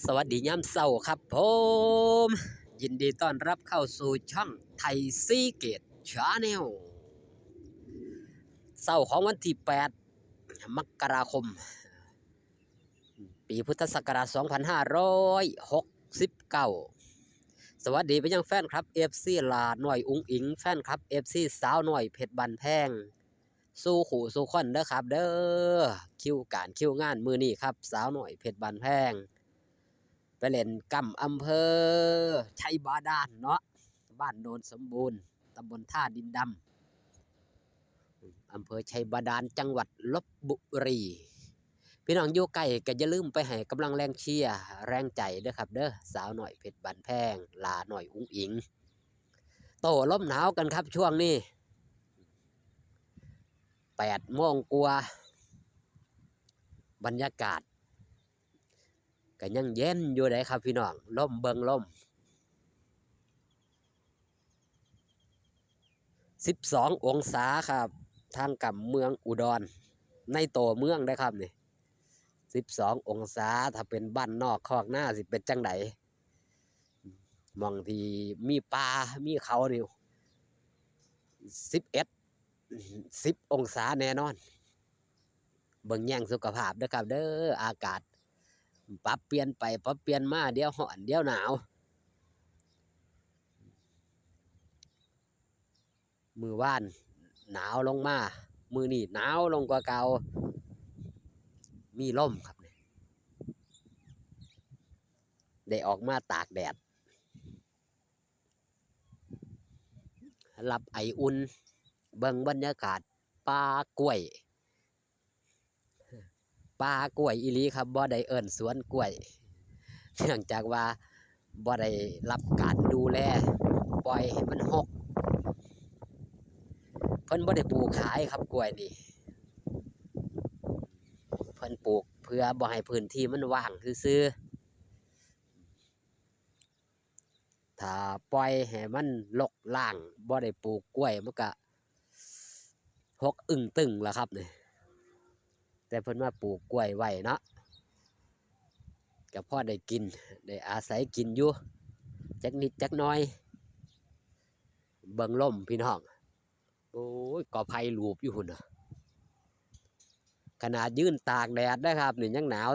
สวัสดียามเช้าครับผมยินดีต้อนรับเข้าสู่ช่องไทยซีเกตชาแนลเช้าของวันที่8มกราคมปีพุทธศักราช2569สวัสดีไปยังแฟนครับ FC ลาหน่อยอุ้งอิงแฟนครับ FC สาวหน่อยเพชรบันแพงสู้ขู่สู้คนเด้อครับเด้อคิวงานมือนี้ครับสาวหน่อยเพชรบันแพงไปเล่นกำอำเภอชัยบาดาลเนาะบ้านโนนสมบูรณ์ตำบลท่าดินดำอำเภอชัยบาดาลจังหวัดลพบุรีพี่น้องอยู่ใกล้ก็อย่าลืมไปให้กำลังแรงเชียร์แรงใจเด้อครับเด้อสาวหน่อยเพชรบันแพงลาหน่อยอุ้งอิงโตลมหนาวกันครับช่วงนี้8 โมงกว่าบรรยากาศก็ยังเย็นอยู่เลยครับพี่น้องลมเบิงลม12 องศาครับทางกับเมืองอุดรในตัวเมืองได้ครับนี่12 องศาถ้าเป็นบ้านนอกคอกหน้าสิเป็นจังไดมองที่มีป่ามีเขานี่10 องศาแน่นอนเบิ่งแย่งสุขภาพเด้อครับเด้ออากาศปรับเปลี่ยนไปปรับเปลี่ยนมาเดี๋ยวร้อนเดี๋ยวหนาวมือว่านหนาวลงมามือนี่หนาวลงกว่าเก่ามีลมครับเนี่ยได้ออกมาตากแดดรับไออุ่นเบิ่งบรรยากาศป่ากล้วยอีหลีครับบ่ได้เอิ้นสวนกล้วยเนื่องจากว่าบ่ได้รับการดูแลปล่อยให้มันหกเพิ่นบ่ได้ปลูกขายครับกล้วยนี่เพิ่นปลูกเพื่อบ่ให้พื้นที่มันว่างซื่อๆถ้าปล่อยให้มันรกร้างบ่ได้ปลูกกล้วยมันก็หกอึ้งตึงล่ะครับนี่แต่เพิ่นมาปลูกกล้วยไว้เนาะก็พอได้กินได้อาศัยกินอยู่จักนิดจักน้อยเบิ่งลมพี่น้องโอ้ยกอไผ่ลูบอยู่หุ่นน่ะขนาดยืนตากแดดนะครับนี่ยังหนาว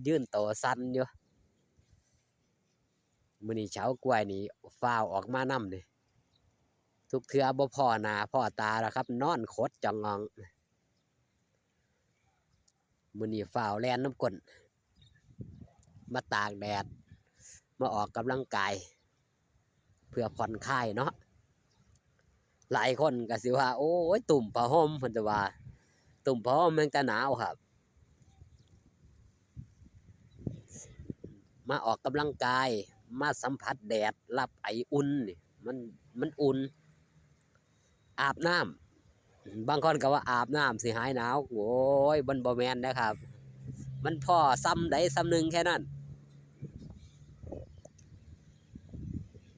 ยืนโตสั่นอยู่มื้อนี้เช้ากล้วยนี่ฟ้าวออกมานำนี่ทุกเทื่อบ่พ้อหน้าพ้อตาแล้วครับนอนขดจ่องงองมื้อนี้ฟ้าวแล่นน้ำก้นมาตากแดดมาออกกำลังกายเพื่อผ่อนคลายเนาะหลายคนก็สิว่าโอ้ยตุ่มผ้าห่มเพิ่นจะว่าตุ่มผ้าห่มแม่งแต่หนาวครับมาออกกำลังกายมาสัมผัสแดดรับไออุ่นนี่มันอุ่นอาบน้ำบางคนก็ว่าอาบน้ำสิหายหนาวโอ้ยมันบ่แม่นนะครับมันพอซ้ำใดซ้ำหนึ่งแค่นั้น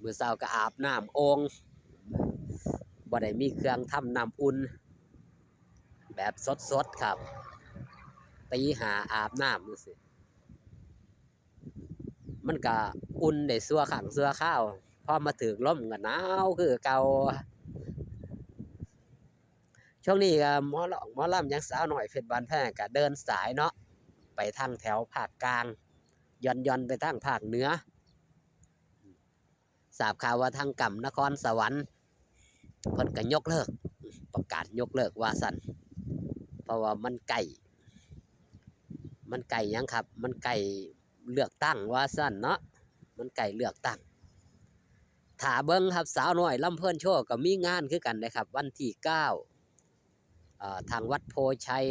มื้อเช้าก็อาบน้ำโอ่งบ่ได้มีเครื่องทำน้ำอุ่นแบบสดๆครับตีห้าอาบน้ำจังซี่มันก็อุ่นได้ชั่วครั้งชั่วคราวพอมาถึงลมก็หนาวคือเก่าช่วงนี้ก็หมอลำยังสาวหน่อยเพชรบ้านแพงก็เดินสายเนาะไปทางแถวภาคกลางย่อนไปทางภาคเหนือทราบข่าวว่าทางกำนครสวรรค์เพิ่นก็ยกเลิกประกาศยกเลิกว่าซั่นเพราะว่ามันใกล้หยังครับมันใกล้เลือกตั้งว่าซั่นเนาะมันใกล้เลือกตั้งถ้าเบิ่งครับสาวน้อยลำเพิ่นโชว์ก็มีงานคือกันนะครับวันที่9ทางวัดโพชัย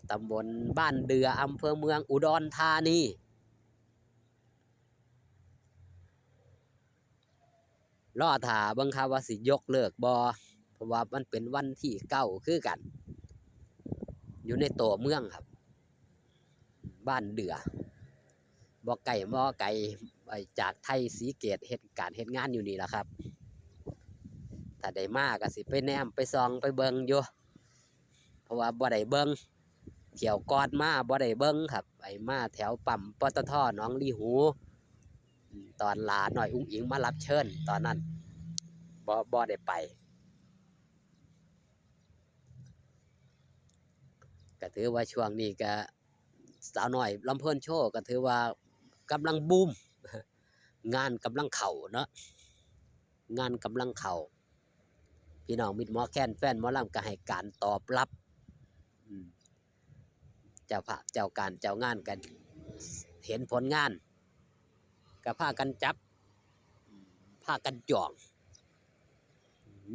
ตำบลบ้านเดืออำเภอเมืองอุดรธานีรอท่าเบิ่งครับว่าสิยกเลิกบ่เพราะว่ามันเป็นวันที่9คือกันอยู่ในตัวเมืองครับบ้านเดือบ่ไกลจากไทยศรีเกตเฮ็ดงานอยู่นี่ล่ะครับถ้าได้มาก็สิไปแนมไปส่องไปเบิ่งอยู่เพราะว่าบ่ได้เบิ่งเที่ยวก่อนมาบ่ได้เบิ่งครับ มาแถวปั๊มปตท.หนองลีหูตอนหลาน้อยอุ้งอิงมารับเชิญตอนนั้นบ่ได้ไปก็ถือว่าช่วงนี้ก็สาวน้อยลำเพิ่นโชว์ก็ถือว่ากำลังบูมงานกำลังเข้าเนาะงานกำลังเข้าพี่น้องมิตรหมอแคนแฟนหมอลำก็ให้การตอบรับเจ้าภาพเจ้าการเจ้างานกันเห็นผลงานก็พากันจับพากันจอง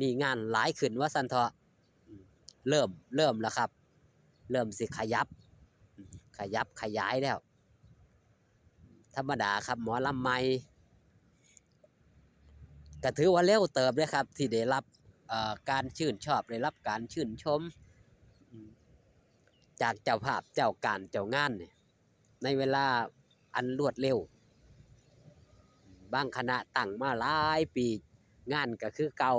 มีงานหลายขึ้นว่าซั่นเถาะเริ่มแล้วครับเริ่มสิขยับขยายแล้วธรรมดาครับหมอลำใหม่ก็ถือว่าเร็วเติบเลยครับที่ได้รับการชื่นชอบได้รับการชื่นชมจากเจ้าภาพเจ้าการเจ้างานในเวลาอันรวดเร็วบางคณะตั้งมาหลายปีงานก็คือเก่า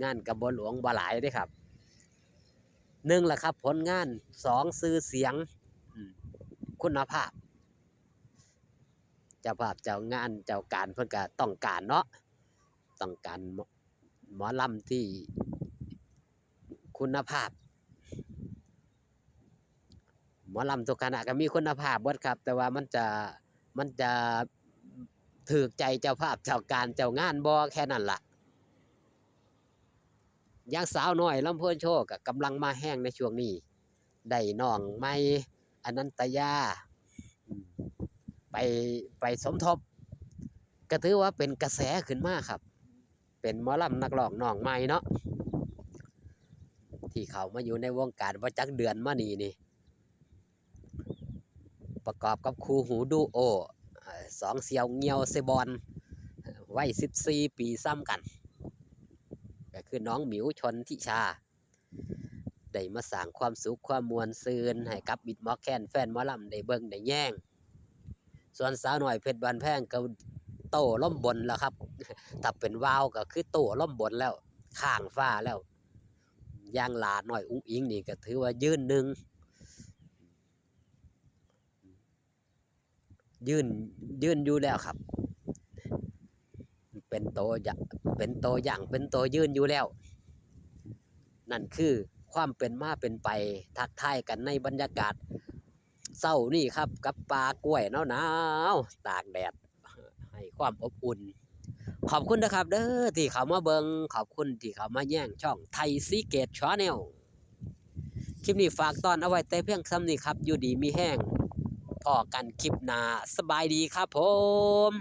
งานก็บ่หลวงบ่หลายเด้ครับ1ล่ะครับผลงาน2ชื่อเสียงคุณภาพเจ้าภาพเจ้างานเจ้าการเพิ่นก็ต้องการเนาะต้องการหมอลำที่คุณภาพหมอลำทุกคณะก็มีคุณภาพเบิดครับแต่ว่ามันจะถูกใจเจ้าภาพเจ้าการเจ้างานบ่แค่นั้นล่ะอย่างสาวน้อยลำเพิ่นโชว์ก็กำลังมาแห้งในช่วงนี้ได้น้องใหม่อนันตยาไปสมทบก็ถือว่าเป็นกระแสขึ้นมาครับเป็นหมอลำนักร้องน้องใหม่เนาะที่เขามาอยู่ในวงการว่าจักเดือนมานี่ประกอบกับคู่หูดูโอ2เสี่ยวเงียวเซบอนวัย14 ปีซ้ำกันก็คือน้องหมิวชนทิชาได้มาสร้างความสุขความมวลซืนให้กับมิตรหมอแคนแฟนหมอลำได้เบิ่งได้แย่งส่วนสาวน้อยเพชรบ้านแพงก็โต้ล่มบนแล้วครับถ้าเป็นวาวก็คือโต้ล่มบนแล้วข้างฟ้าแล้วย่างหลาน้อยอุ้งอิงนี่ก็ถือว่ายืนหนึ่งยืนอยู่แล้วครับเป็นโตอย่างเป็นโตยืนอยู่แล้วนั่นคือความเป็นมาเป็นไปทักทายกันในบรรยากาศเศร้านี่ครับกับปลากล้วยหนาวตากแดดให้ความอบอุ่นขอบคุณนะครับเด้อที่เขามาเบิงขอบคุณที่เขามาแย่งช่องไทยซีเกตชาแนลคลิปนี้ฝากตอนเอาไว้แต่เพียงซ้ำนี้ครับอยู่ดีมีแห้งพอกันคลิปหน้าสบายดีครับผม